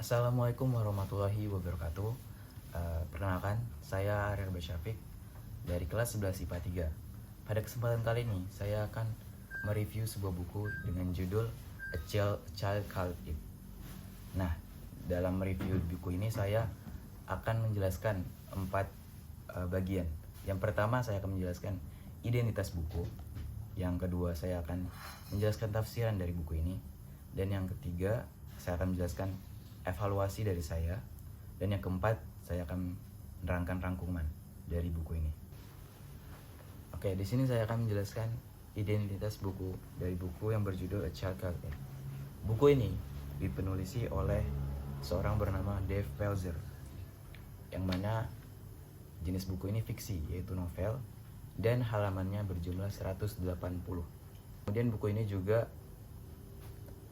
Assalamualaikum warahmatullahi wabarakatuh. Perkenalkan, saya Aryan Basyafiq dari kelas 11 IPA 3. Pada kesempatan kali ini, saya akan mereview sebuah buku dengan judul A Child Called It. Nah, dalam mereview buku ini saya akan menjelaskan 4 bagian. Yang pertama, saya akan menjelaskan identitas buku. Yang kedua, saya akan menjelaskan tafsiran dari buku ini. Dan yang ketiga, saya akan menjelaskan evaluasi dari saya. Dan yang keempat, saya akan menerangkan rangkuman dari buku ini. Oke, di sini saya akan menjelaskan identitas buku dari buku yang berjudul A Child Called It. Buku ini dipenulisi oleh seorang bernama Dave Pelzer, yang mana jenis buku ini fiksi, yaitu novel, dan halamannya berjumlah 180. Kemudian buku ini juga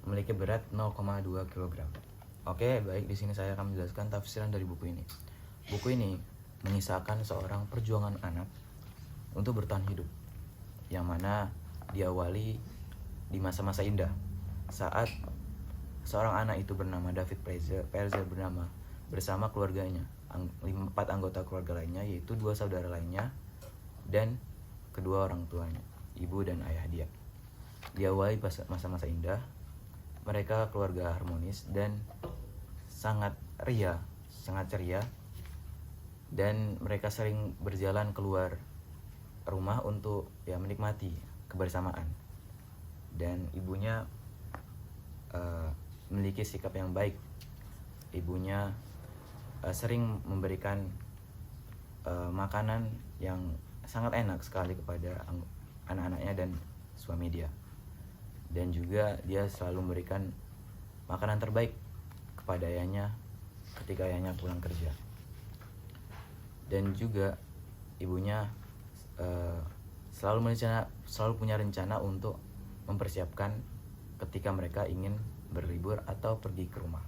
memiliki berat 0,2 kg. Oke, baik, di sini saya akan menjelaskan tafsiran dari buku ini. Buku ini mengisahkan seorang perjuangan anak untuk bertahan hidup, yang mana diawali di masa-masa indah saat seorang anak itu bernama David Pelzer bernama bersama keluarganya, 4 anggota keluarga lainnya, yaitu 2 saudara lainnya dan kedua orang tuanya, ibu dan ayah dia. Diawali masa-masa indah, mereka keluarga harmonis dan sangat ceria, dan mereka sering berjalan keluar rumah untuk menikmati kebersamaan. Dan ibunya memiliki sikap yang baik. Ibunya sering memberikan makanan yang sangat enak sekali kepada anak-anaknya dan suami dia. Dan juga dia selalu memberikan makanan terbaik kepada ayahnya ketika ayahnya pulang kerja. Dan juga ibunya selalu punya rencana untuk mempersiapkan ketika mereka ingin berlibur atau pergi ke rumah.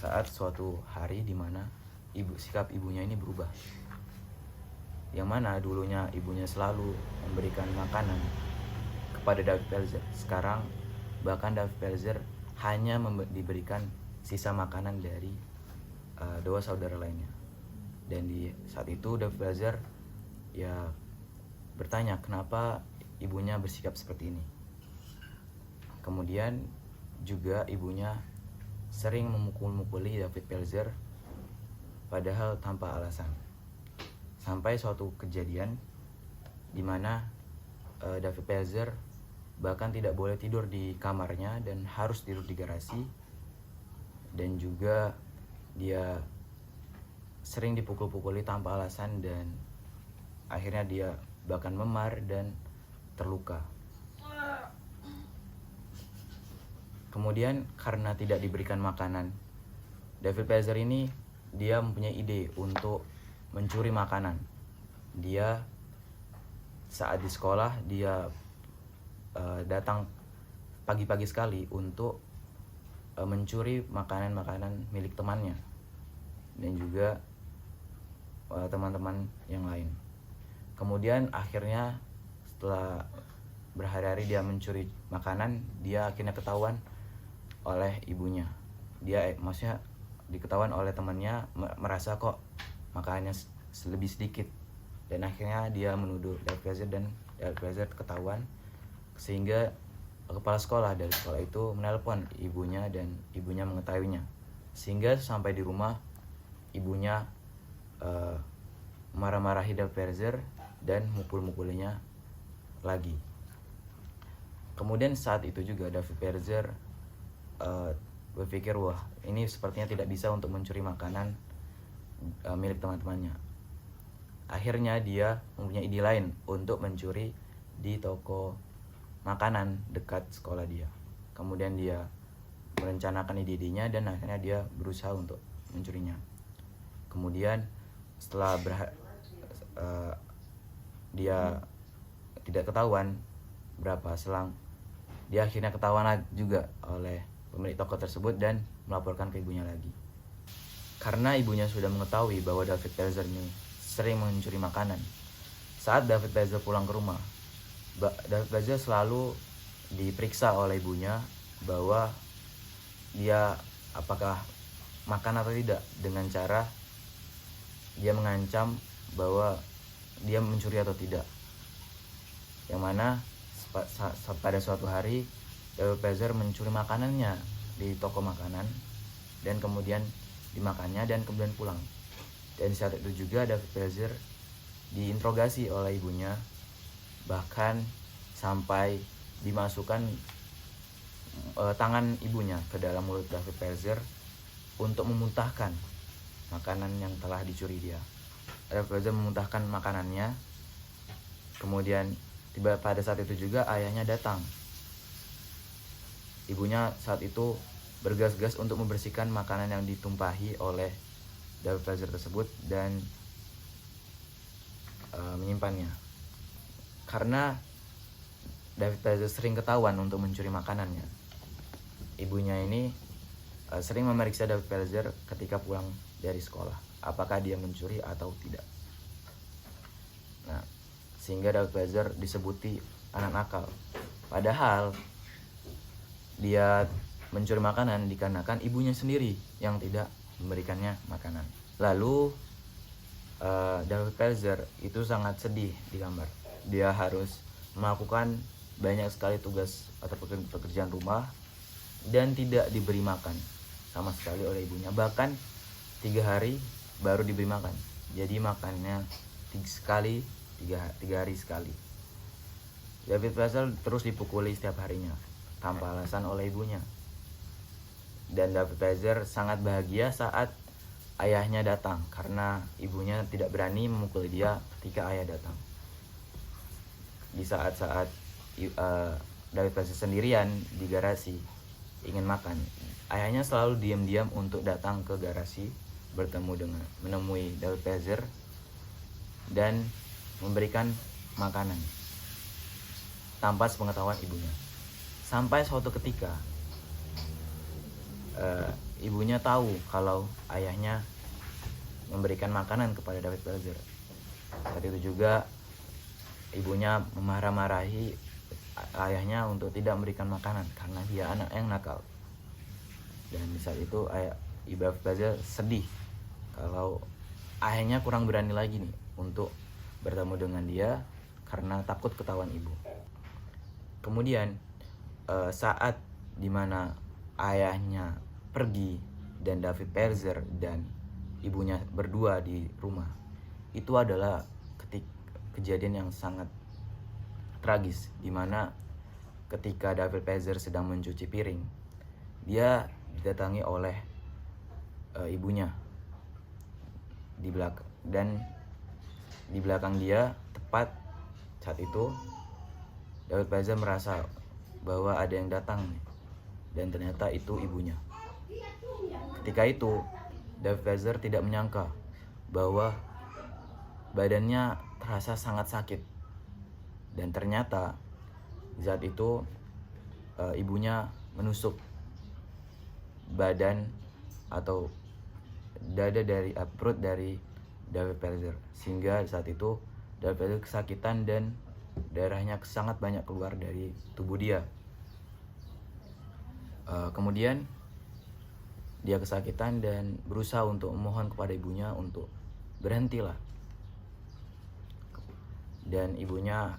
Saat suatu hari di mana sikap ibunya ini berubah, yang mana dulunya ibunya selalu memberikan makanan kepada David Pelzer, sekarang bahkan David Pelzer hanya diberikan sisa makanan dari 2 saudara lainnya. Dan di saat itu David Pelzer bertanya kenapa ibunya bersikap seperti ini. Kemudian juga ibunya sering memukul-mukuli David Pelzer padahal tanpa alasan. Sampai suatu kejadian di mana David Pelzer bahkan tidak boleh tidur di kamarnya dan harus tidur di garasi. Dan juga dia sering dipukul-pukuli tanpa alasan, dan akhirnya dia bahkan memar dan terluka. Kemudian karena tidak diberikan makanan, David Pelzer ini dia mempunyai ide untuk mencuri makanan. Dia saat di sekolah dia datang pagi-pagi sekali untuk mencuri makanan-makanan milik temannya dan juga teman-teman yang lain. Kemudian akhirnya setelah berhari-hari dia mencuri makanan, dia akhirnya ketahuan oleh ibunya. Maksudnya diketahuan oleh temannya, merasa kok makanannya lebih sedikit, dan akhirnya dia menuduh David Pelzer, dan David Pelzer ketahuan, sehingga kepala sekolah dari sekolah itu menelpon ibunya dan ibunya mengetahuinya. Sehingga sampai di rumah ibunya marah-marahi David Pelzer dan mukul-mukulinya lagi. Kemudian saat itu juga David Pelzer berpikir, wah, ini sepertinya tidak bisa untuk mencuri makanan milik teman-temannya. Akhirnya dia mempunyai ide lain untuk mencuri di toko makanan dekat sekolah dia. Kemudian dia merencanakan ide-idenya dan akhirnya dia berusaha untuk mencurinya. Kemudian setelah dia tidak ketahuan berapa selang, dia akhirnya ketahuan juga oleh pemilik toko tersebut dan melaporkan ke ibunya lagi. Karena ibunya sudah mengetahui bahwa David Pelzer ini sering mencuri makanan, saat David Pelzer pulang ke rumah, David Pelzer selalu diperiksa oleh ibunya bahwa dia apakah makan atau tidak, dengan cara dia mengancam bahwa dia mencuri atau tidak. Yang mana pada suatu hari David Pezer mencuri makanannya di toko makanan dan kemudian dimakannya dan kemudian pulang. Dan saat itu juga David Pezer diinterogasi oleh ibunya, bahkan sampai dimasukkan tangan ibunya ke dalam mulut David Pezer untuk memuntahkan makanan yang telah dicuri dia. David Pezer memuntahkan makanannya. Kemudian pada saat itu juga ayahnya datang. Ibunya saat itu bergegas-gegas untuk membersihkan makanan yang ditumpahi oleh David Pezer tersebut dan menyimpannya. Karena David Pezer sering ketahuan untuk mencuri makanannya, ibunya ini sering memeriksa David Pezer ketika pulang dari sekolah, apakah dia mencuri atau tidak. Nah, sehingga David Pezer disebuti anak nakal. Padahal dia mencuri makanan dikarenakan ibunya sendiri yang tidak memberikannya makanan. Lalu David Pezer itu sangat sedih di kamar. Dia harus melakukan banyak sekali tugas atau pekerjaan rumah dan tidak diberi makan sama sekali oleh ibunya. Bahkan 3 hari baru diberi makan. Jadi makannya 3 hari sekali. David Pezer terus dipukuli setiap harinya tanpa alasan oleh ibunya. Dan David Pezer sangat bahagia saat ayahnya datang, karena ibunya tidak berani memukul dia ketika ayah datang. Di saat-saat David Pezer sendirian di garasi ingin makan, ayahnya selalu diam-diam untuk datang ke garasi, menemui David Pezer dan memberikan makanan tanpa sepengetahuan ibunya. Sampai suatu ketika ibunya tahu kalau ayahnya memberikan makanan kepada David Pezer. Saat itu juga ibunya memarah-marahi ayahnya untuk tidak memberikan makanan karena dia anak yang nakal. Dan di saat itu ibu David Pezer sedih kalau ayahnya kurang berani lagi nih untuk bertemu dengan dia karena takut ketahuan ibu. Kemudian saat dimana ayahnya pergi dan David Pezer dan ibunya berdua di rumah, itu adalah kejadian yang sangat tragis, dimana ketika David Pezer sedang mencuci piring, dia didatangi oleh ibunya di belakang, dan di belakang dia tepat saat itu David Pezer merasa bahwa ada yang datang dan ternyata itu ibunya. Ketika itu David Pezer tidak menyangka bahwa badannya terasa sangat sakit, dan ternyata saat itu ibunya menusuk badan atau dada dari perut dari David Pezer, sehingga saat itu David Pezer kesakitan dan darahnya sangat banyak keluar dari tubuh dia. Kemudian dia kesakitan dan berusaha untuk memohon kepada ibunya untuk berhentilah. Dan ibunya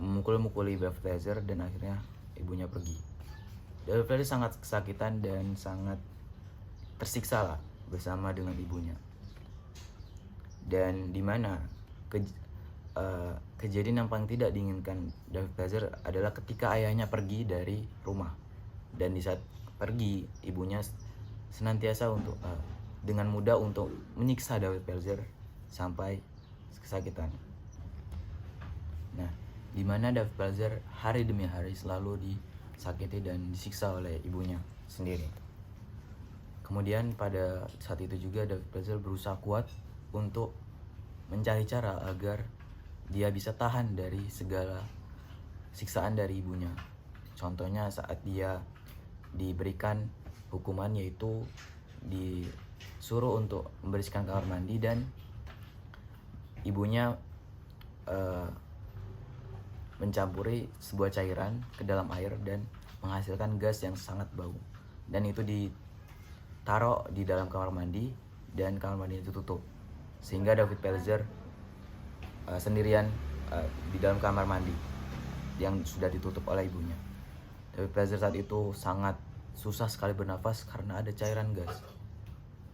memukul-mukuli David Pezer dan akhirnya ibunya pergi. David Pezer sangat kesakitan dan sangat tersiksa lah bersama dengan ibunya. Dan dimana kejadian yang paling tidak diinginkan David Pezer adalah ketika ayahnya pergi dari rumah. Dan di saat pergi, ibunya senantiasa untuk dengan mudah untuk menyiksa David Pezer sampai kesakitan. Nah, di mana David Pezer hari demi hari selalu disakiti dan disiksa oleh ibunya sendiri. Kemudian pada saat itu juga David Pezer berusaha kuat untuk mencari cara agar dia bisa tahan dari segala siksaan dari ibunya. Contohnya saat dia diberikan hukuman, yaitu disuruh untuk membersihkan kamar mandi dan ibunya mencampuri sebuah cairan ke dalam air dan menghasilkan gas yang sangat bau, dan itu taruh di dalam kamar mandi dan kamar mandi itu tutup, sehingga David Pelzer sendirian di dalam kamar mandi yang sudah ditutup oleh ibunya. David Pelzer saat itu sangat susah sekali bernafas karena ada cairan gas.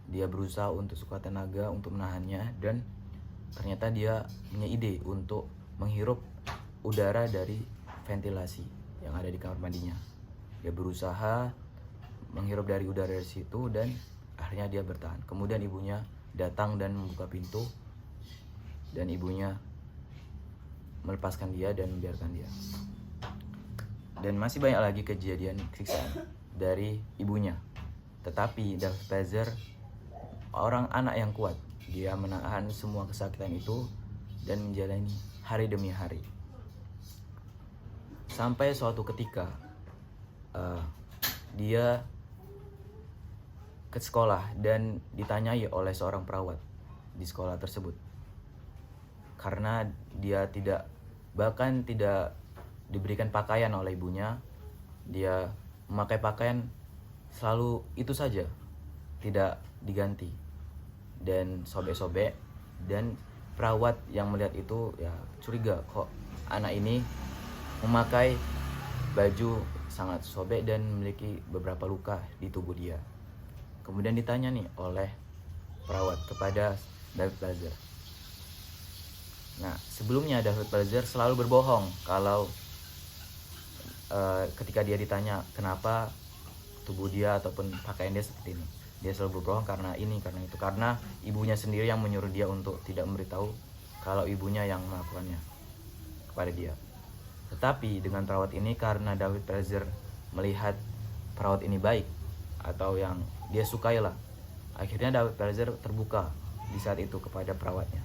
Dia berusaha untuk sekuat tenaga untuk menahannya, dan ternyata dia punya ide untuk menghirup udara dari ventilasi yang ada di kamar mandinya. Dia berusaha menghirup dari udara dari situ dan akhirnya dia bertahan. Kemudian ibunya datang dan membuka pintu, dan ibunya melepaskan dia dan membiarkan dia. Dan masih banyak lagi kejadian siksaan dari ibunya. Tetapi David Pelzer orang anak yang kuat. Dia menahan semua kesakitan itu dan menjalani hari demi hari. Sampai suatu ketika dia ke sekolah dan ditanyai oleh seorang perawat di sekolah tersebut. Karena dia bahkan tidak diberikan pakaian oleh ibunya, dia memakai pakaian selalu itu saja, tidak diganti dan sobek-sobek. Dan perawat yang melihat itu ya curiga, kok anak ini memakai baju sangat sobek dan memiliki beberapa luka di tubuh dia. Kemudian ditanya nih oleh perawat kepada David Pelzer. Nah, sebelumnya David Pelzer selalu berbohong kalau ketika dia ditanya kenapa tubuh dia ataupun pakaian dia seperti ini, dia selalu berbohong karena ini, karena itu, karena ibunya sendiri yang menyuruh dia untuk tidak memberitahu kalau ibunya yang melakukannya kepada dia. Tetapi dengan perawat ini, karena David Pelzer melihat perawat ini baik atau yang dia sukai lah, akhirnya David Pelzer terbuka di saat itu kepada perawatnya.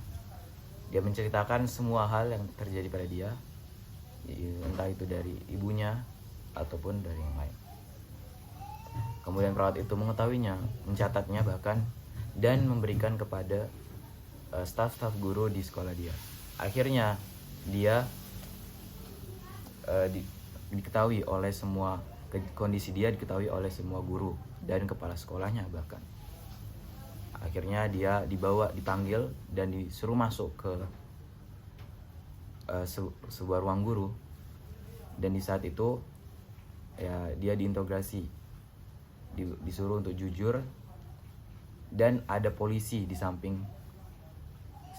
Dia menceritakan semua hal yang terjadi pada dia, entah itu dari ibunya ataupun dari yang lain. Kemudian perawat itu mengetahuinya, mencatatnya bahkan, dan memberikan kepada staf-staf guru di sekolah dia. Akhirnya dia diketahui oleh semua, kondisi dia diketahui oleh semua guru dan kepala sekolahnya bahkan. Akhirnya dia dipanggil dan disuruh masuk ke sebuah ruang guru, dan di saat itu ya dia diinterogasi, disuruh untuk jujur, dan ada polisi di samping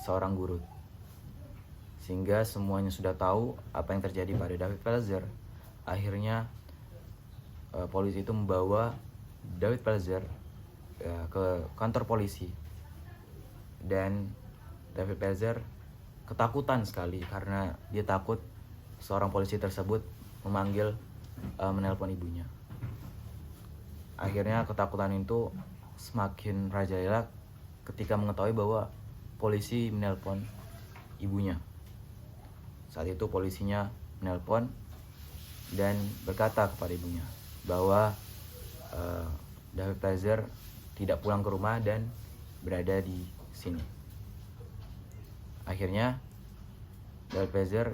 seorang guru, sehingga semuanya sudah tahu apa yang terjadi pada David Pelzer. Akhirnya polisi itu membawa David Pelzer ke kantor polisi, dan David Pelzer ketakutan sekali karena dia takut seorang polisi tersebut menelpon ibunya. Akhirnya ketakutan itu semakin merajalela ketika mengetahui bahwa polisi menelpon ibunya. Saat itu polisinya menelpon dan berkata kepada ibunya bahwa David Pelzer tidak pulang ke rumah dan berada di sini. Akhirnya David Pelzer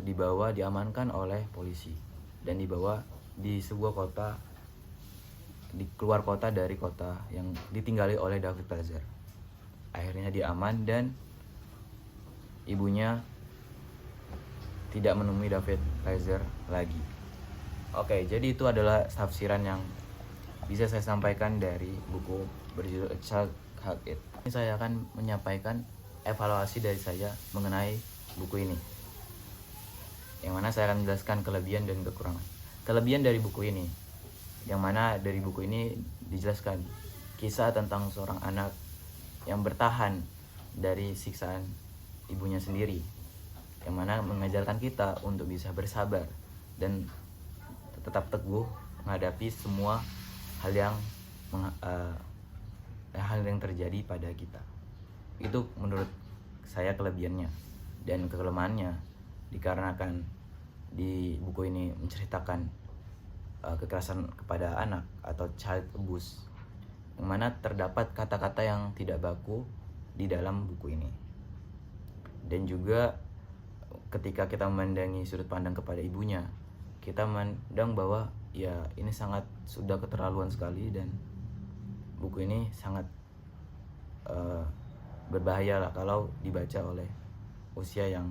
diamankan oleh polisi dan dibawa di sebuah kota, di keluar kota dari kota yang ditinggali oleh David Pelzer. Akhirnya dia aman dan ibunya tidak menemui David Pelzer lagi. Oke, jadi itu adalah tafsiran yang bisa saya sampaikan dari buku berjudul A Child Had It. Ini saya akan menyampaikan evaluasi dari saya mengenai buku ini, yang mana saya akan menjelaskan kelebihan dan kekurangan. Kelebihan dari buku ini, yang mana dari buku ini dijelaskan kisah tentang seorang anak yang bertahan dari siksaan ibunya sendiri, yang mana mengajarkan kita untuk bisa bersabar dan tetap teguh menghadapi semua hal yang terjadi pada kita. Itu menurut saya kelebihannya. Dan kelemahannya dikarenakan di buku ini menceritakan kekerasan kepada anak atau child abuse, yang mana terdapat kata-kata yang tidak baku di dalam buku ini. Dan juga ketika kita memandangi sudut pandang kepada ibunya, kita memandang bahwa ya ini sangat sudah keterlaluan sekali, dan buku ini sangat berbahaya lah kalau dibaca oleh usia yang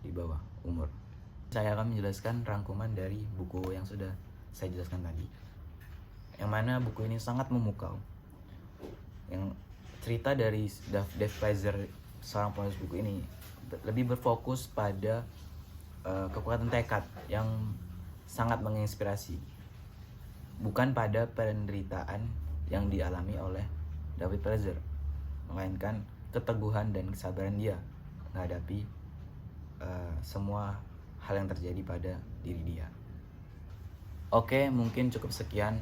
di bawah umur. Saya akan menjelaskan rangkuman dari buku yang sudah saya jelaskan tadi, yang mana buku ini sangat memukau. Yang cerita dari Dave Glazer, seorang penulis buku ini, lebih berfokus pada kekuatan tekad yang sangat menginspirasi, bukan pada penderitaan yang dialami oleh David Glazer, melainkan keteguhan dan kesabaran dia menghadapi semua hal yang terjadi pada diri dia. Oke, mungkin cukup sekian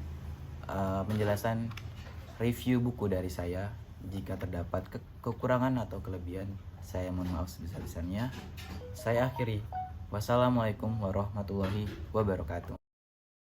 penjelasan review buku dari saya. Jika terdapat kekurangan atau kelebihan, saya mohon maaf sebesar-besarnya. Saya akhiri. Wassalamualaikum warahmatullahi wabarakatuh.